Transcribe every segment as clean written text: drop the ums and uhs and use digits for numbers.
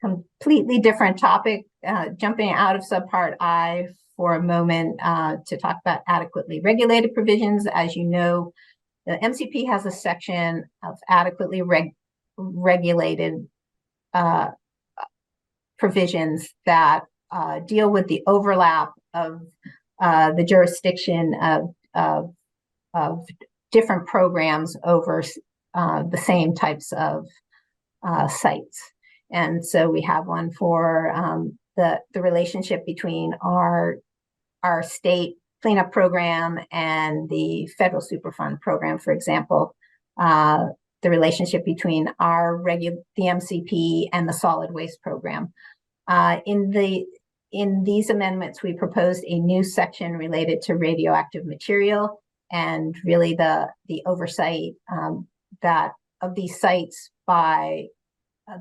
Completely different topic, jumping out of subpart I for a moment to talk about adequately regulated provisions. As you know, the MCP has a section of adequately regulated provisions that deal with the overlap of the jurisdiction of different programs over the same types of sites. And so we have one for the relationship between our state cleanup program and the federal Superfund program, for example, the relationship between the MCP and the solid waste program. In these amendments, we proposed a new section related to radioactive material and really the oversight that of these sites by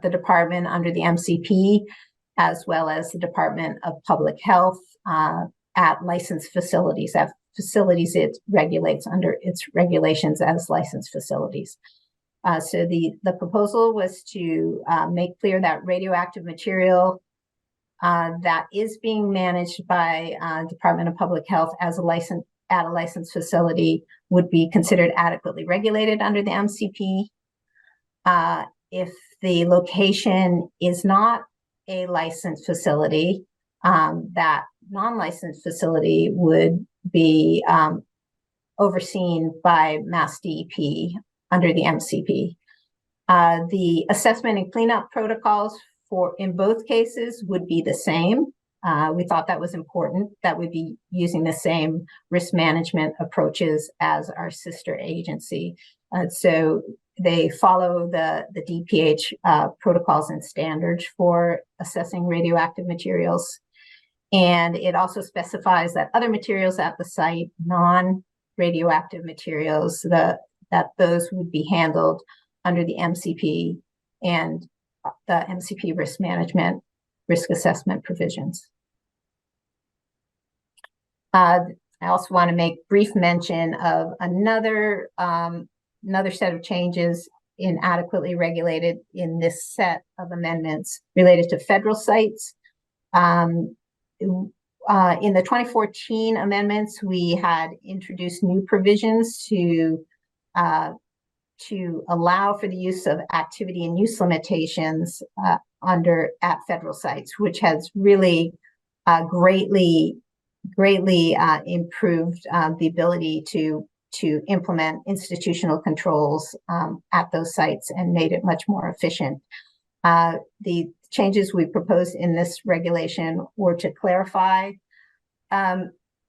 the department under the MCP, as well as the Department of Public Health at licensed facilities, at facilities it regulates under its regulations as licensed facilities. So the proposal was to make clear that radioactive material that is being managed by Department of Public Health as a licensed facility would be considered adequately regulated under the MCP. If the location is not a licensed facility, that non-licensed facility would be overseen by MassDEP under the MCP. The assessment and cleanup protocols in both cases would be the same. We thought that was important, that we'd be using the same risk management approaches as our sister agency. So they follow the DPH protocols and standards for assessing radioactive materials. And it also specifies that other materials at the site, non-radioactive materials, that those would be handled under the MCP and the MCP risk management, risk assessment provisions. I also want to make brief mention of another set of changes in adequately regulated in this set of amendments related to federal sites. In the 2014 amendments, we had introduced new provisions to allow for the use of activity and use limitations at federal sites, which has really greatly improved the ability to implement institutional controls at those sites and made it much more efficient. The changes we proposed in this regulation were to clarify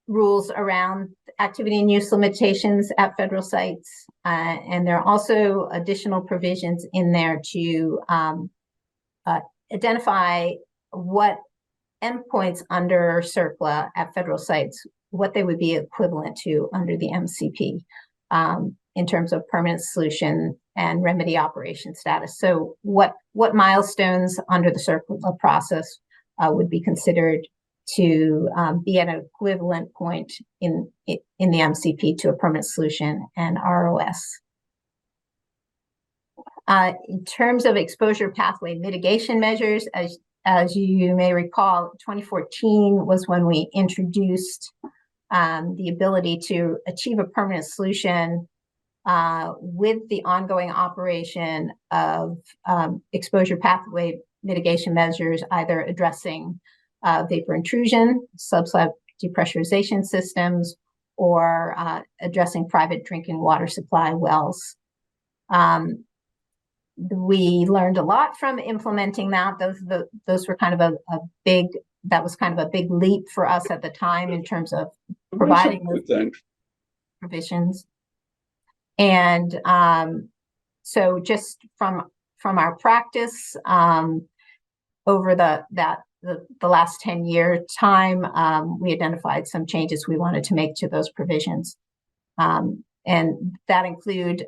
rules around activity and use limitations at federal sites. And there are also additional provisions in there to identify what endpoints under CERCLA at federal sites, what they would be equivalent to under the MCP in terms of permanent solution and remedy operation status. So what milestones under the CERCLA process would be considered to be at an equivalent point in the MCP to a permanent solution and ROS. In terms of exposure pathway mitigation measures, as you may recall, 2014 was when we introduced the ability to achieve a permanent solution with the ongoing operation of exposure pathway mitigation measures, either addressing vapor intrusion, subslab depressurization systems, or addressing private drinking water supply wells. We learned a lot from implementing that. Those were kind of a big leap for us at the time in terms of providing those provisions. And so just from our practice over the last 10-year time, we identified some changes we wanted to make to those provisions. And that included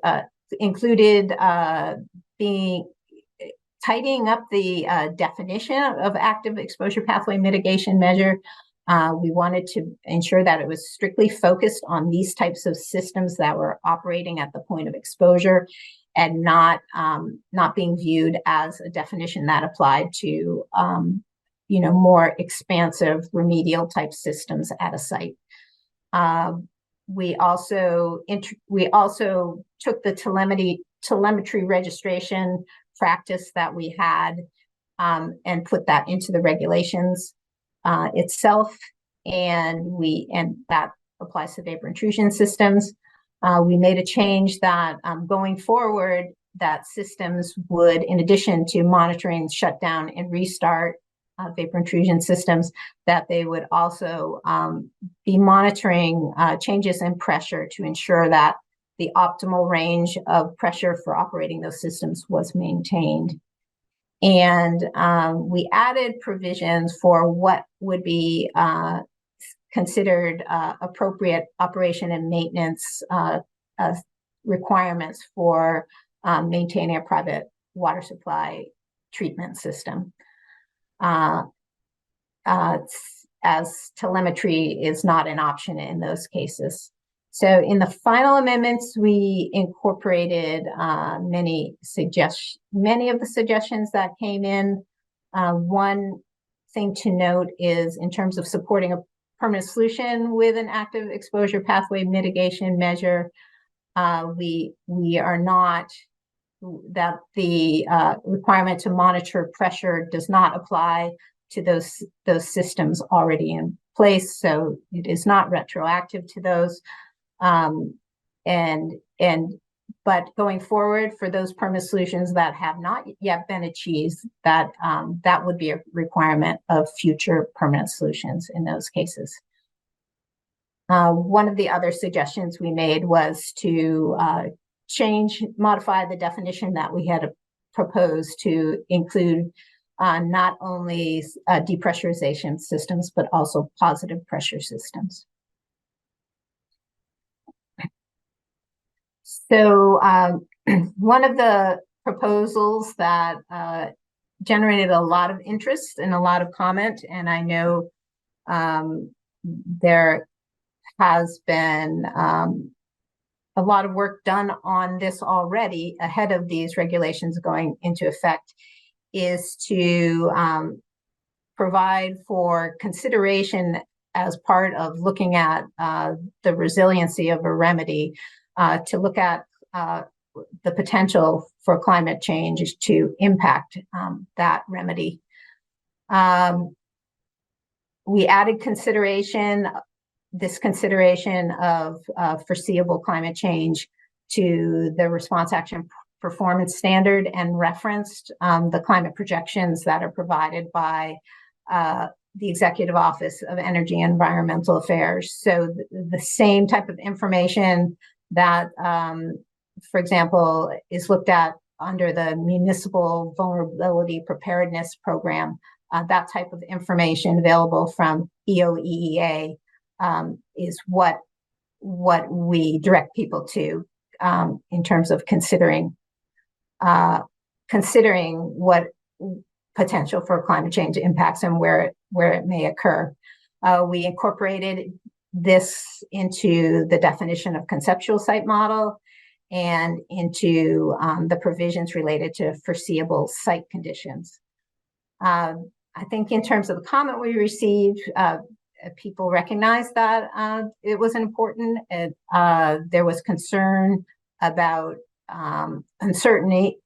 tidying up the definition of active exposure pathway mitigation measure. We wanted to ensure that it was strictly focused on these types of systems that were operating at the point of exposure, not being viewed as a definition that applied to more expansive remedial type systems at a site. We also took the telemetry registration practice that we had and put that into the regulations itself, and that applies to vapor intrusion systems. We made a change that going forward, that systems would, in addition to monitoring shutdown and restart vapor intrusion systems, that they would also be monitoring changes in pressure to ensure that the optimal range of pressure for operating those systems was maintained. And we added provisions for what would be considered appropriate operation and maintenance requirements for maintaining a private water supply treatment system, as telemetry is not an option in those cases. So in the final amendments, we incorporated many of the suggestions that came in. One thing to note is in terms of supporting a permanent solution with an active exposure pathway mitigation measure, we are not, that the requirement to monitor pressure does not apply to those systems already in place, so it is not retroactive to those. But going forward, for those permanent solutions that have not yet been achieved, that would be a requirement of future permanent solutions in those cases. One of the other suggestions we made was to modify the definition that we had proposed to include not only depressurization systems, but also positive pressure systems. So one of the proposals that generated a lot of interest and a lot of comment, and I know there has been a lot of work done on this already ahead of these regulations going into effect, is to provide for consideration as part of looking at the resiliency of a remedy, to look at the potential for climate change to impact that remedy. We added this consideration of foreseeable climate change to the response action performance standard, and referenced the climate projections that are provided by the Executive Office of Energy and Environmental Affairs. So the same type of information that, for example, is looked at under the Municipal Vulnerability Preparedness Program, that type of information available from EOEEA is what we direct people to in terms of considering what potential for climate change impacts and where it may occur. We incorporated this into the definition of conceptual site model and into the provisions related to foreseeable site conditions. I think in terms of the comment we received, people recognized that it was important. There was concern about uncertainty,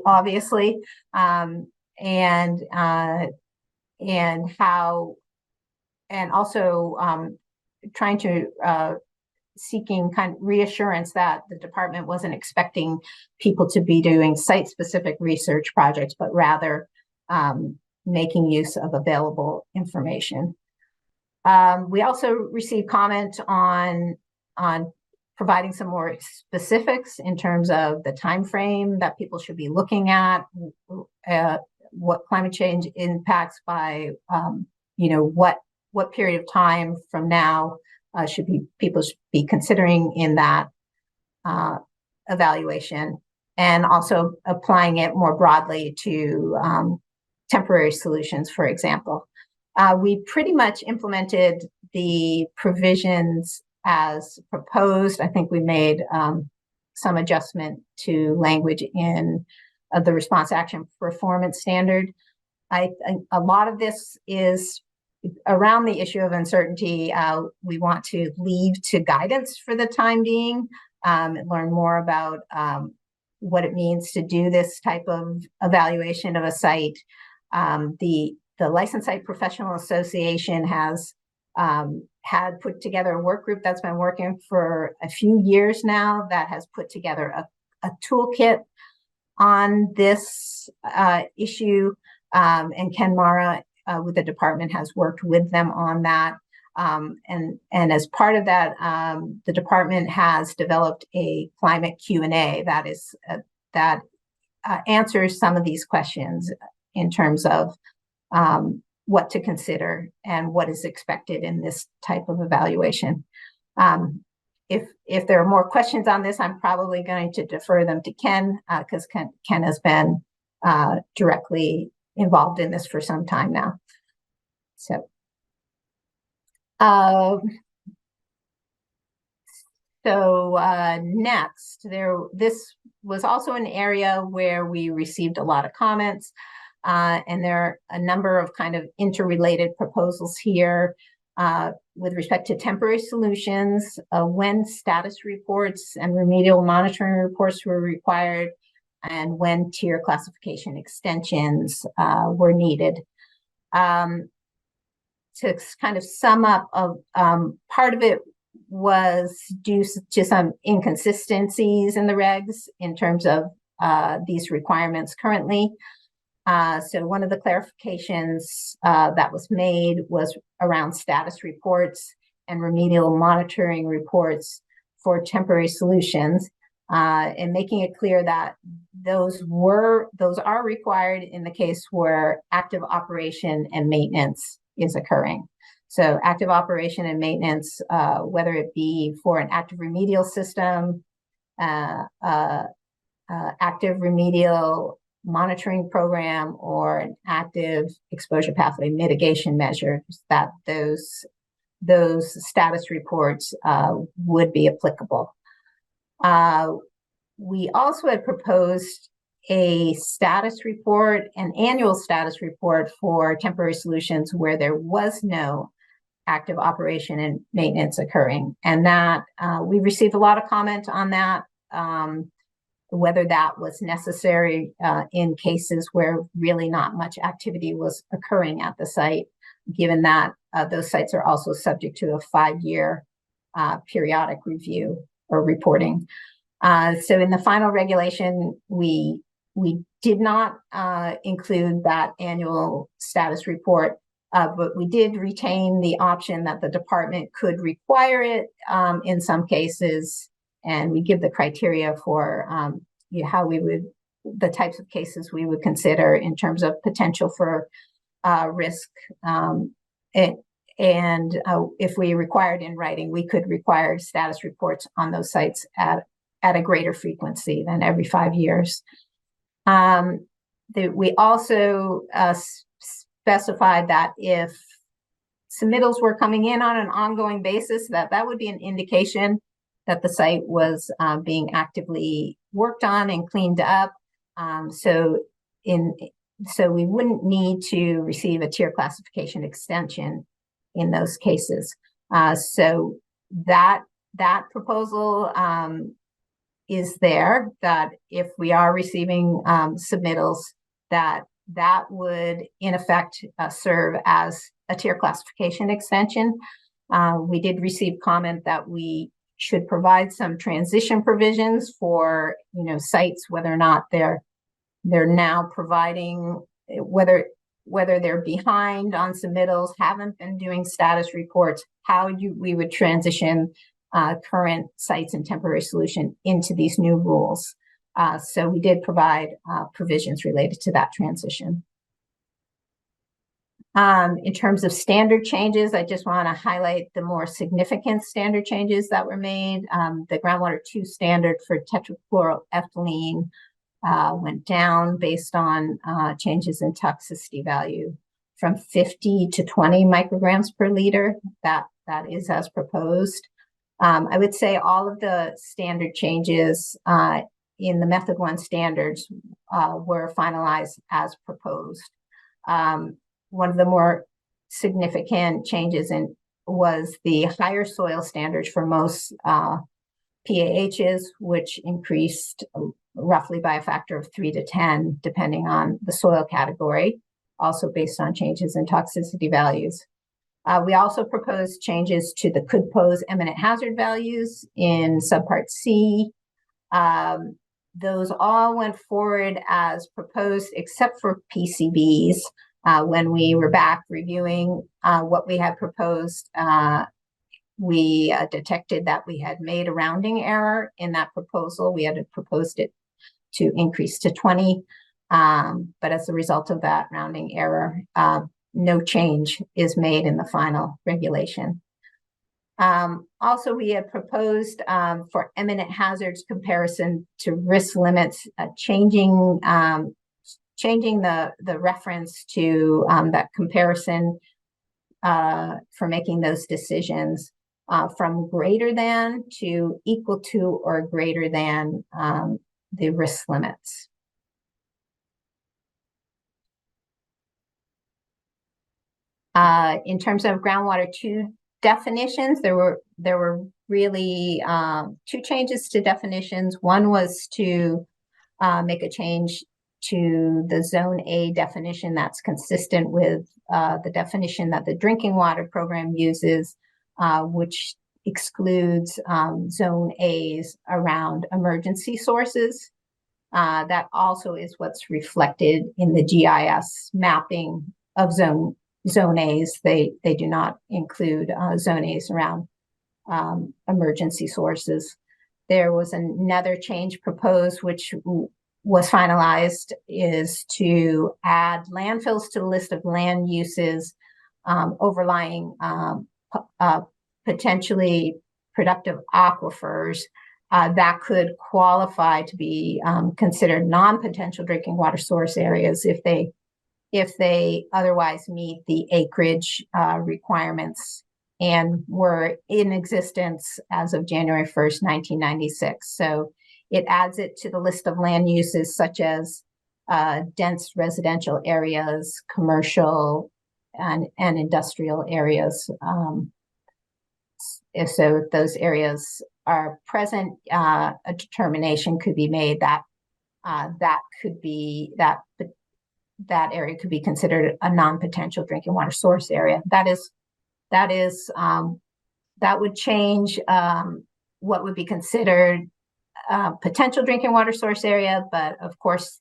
obviously, and also trying to seeking kind of reassurance that the department wasn't expecting people to be doing site-specific research projects, but rather making use of available information. We also received comment on providing some more specifics in terms of the time frame that people should be looking at, what climate change impacts by, what period of time from now people should be considering in that evaluation, and also applying it more broadly to temporary solutions, for example. We pretty much implemented the provisions as proposed. I think we made some adjustment to language in the response action performance standard. I think a lot of this is around the issue of uncertainty. We want to leave to guidance for the time being, and learn more about what it means to do this type of evaluation of a site. The Licensed Site Professional Association has had put together a work group that's been working for a few years now that has put together a toolkit on this issue, and Ken Mara with the department has worked with them on that. And as part of that, the department has developed a climate Q&A that is that answers some of these questions in terms of what to consider and what is expected in this type of evaluation. If there are more questions on this, I'm probably going to defer them to Ken, because Ken has been directly involved in this for some time now. So, next, this was also an area where we received a lot of comments, and there are a number of kind of interrelated proposals here with respect to temporary solutions, when status reports and remedial monitoring reports were required, and when tier classification extensions were needed. To kind of sum up, part of it was due to some inconsistencies in the regs in terms of these requirements currently. So one of the clarifications that was made was around status reports and remedial monitoring reports for temporary solutions, and making it clear that those are required in the case where active operation and maintenance is occurring. So active operation and maintenance, whether it be for an active remedial system, active remedial monitoring program, or an active exposure pathway mitigation measures, that those status reports would be applicable. We also had proposed a status report, an annual status report for temporary solutions where there was no active operation and maintenance occurring. And that we received a lot of comment on that, whether that was necessary in cases where really not much activity was occurring at the site, given that those sites are also subject to a 5-year periodic review or reporting. So in the final regulation, we did not include that annual status report, but we did retain the option that the department could require it in some cases, and we give the criteria for how we would, the types of cases we would consider in terms of potential for risk. And if we required in writing, we could require status reports on those sites at a greater frequency than every 5 years. We also specified that if submittals were coming in on an ongoing basis, that would be an indication that the site was being actively worked on and cleaned up. So we wouldn't need to receive a tier classification extension in those cases. So that proposal is there, that if we are receiving submittals, that would in effect serve as a tier classification extension. We did receive comment that we should provide some transition provisions for sites, whether or not they're now providing, whether they're behind on submittals, haven't been doing status reports, how we would transition current sites and temporary solution into these new rules. So we did provide provisions related to that transition. In terms of standard changes, I just want to highlight the more significant standard changes that were made. The groundwater 2 standard for tetrachloroethylene went down based on changes in toxicity value from 50 to 20 micrograms per liter. That is as proposed. I would say all of the standard changes in the Method 1 standards were finalized as proposed. One of the more significant changes was the higher soil standards for most PAHs, which increased roughly by a factor of 3 to 10, depending on the soil category, also based on changes in toxicity values. We also proposed changes to the could pose imminent hazard values in subpart C. Those all went forward as proposed, except for PCBs. When we were back reviewing what we had proposed, we detected that we had made a rounding error in that proposal. We had proposed it to increase to 20, but as a result of that rounding error, no change is made in the final regulation. Also, we had proposed for imminent hazards comparison to risk limits, changing the reference to that comparison for making those decisions from greater than to equal to or greater than the risk limits. In terms of groundwater 2 definitions, there were really 2 changes to definitions. One was to make a change to the Zone A definition that's consistent with the definition that the drinking water program uses, which excludes Zone A's around emergency sources. That also is what's reflected in the GIS mapping of Zone A's. They do not include Zone A's around emergency sources. There was another change proposed, which was finalized, is to add landfills to the list of land uses overlying potentially productive aquifers that could qualify to be considered non-potential drinking water source areas if they otherwise meet the acreage requirements and were in existence as of January 1st, 1996. So it adds it to the list of land uses such as dense residential areas, commercial and industrial areas. If those areas are present, a determination could be made that that area could be considered a non-potential drinking water source area. That would change what would be considered potential drinking water source area, but of course,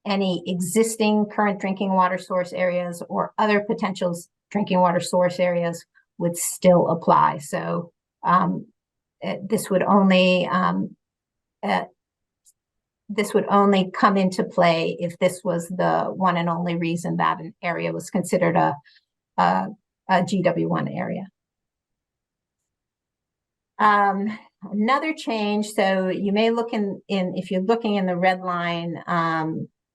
any existing current drinking water source areas or other potential drinking water source areas would still apply. So this would only come into play if this was the one and only reason that an area was considered a GW1 area. Another change, so you may look in if you're looking in the red line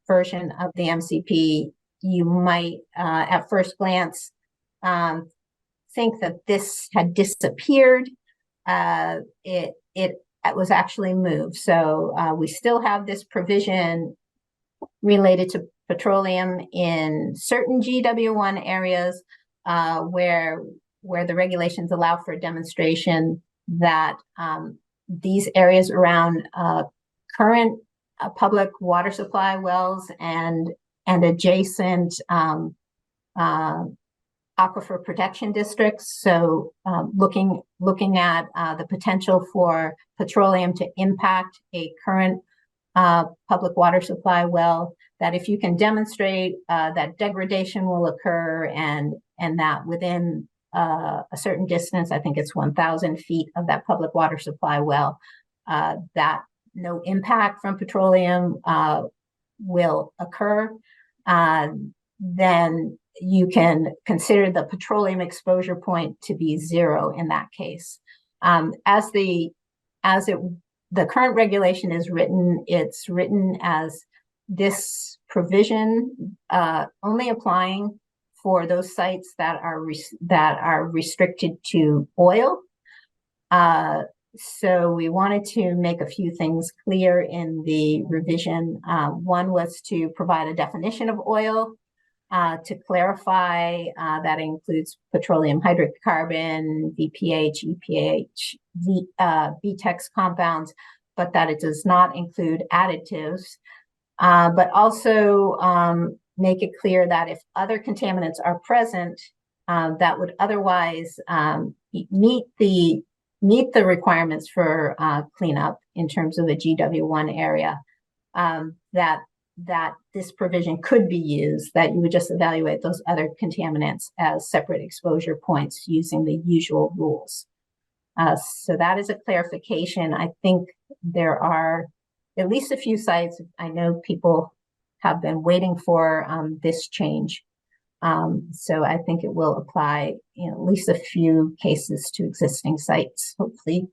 version of the MCP, you might at first glance think that this had disappeared. It was actually moved. So we still have this provision related to petroleum in certain GW1 areas where the regulations allow for a demonstration that these areas around current public water supply wells and adjacent aquifer protection districts. So looking at the potential for petroleum to impact a current public water supply well, that if you can demonstrate that degradation will occur and that within a certain distance, I think it's 1,000 feet of that public water supply well, that no impact from petroleum will occur, then you can consider the petroleum exposure point to be 0 in that case. As the current regulation is written, it's written as this provision only applying for those sites that are restricted to oil. So we wanted to make a few things clear in the revision. One was to provide a definition of oil, to clarify that includes petroleum hydrocarbon, VPH, EPH, BTEX compounds, but that it does not include additives. But also make it clear that if other contaminants are present that would otherwise meet the requirements for cleanup in terms of the GW1 area, that this provision could be used, that you would just evaluate those other contaminants as separate exposure points using the usual rules. So that is a clarification. I think there are at least a few sites. I know people have been waiting for this change. So I think it will apply in at least a few cases to existing sites, hopefully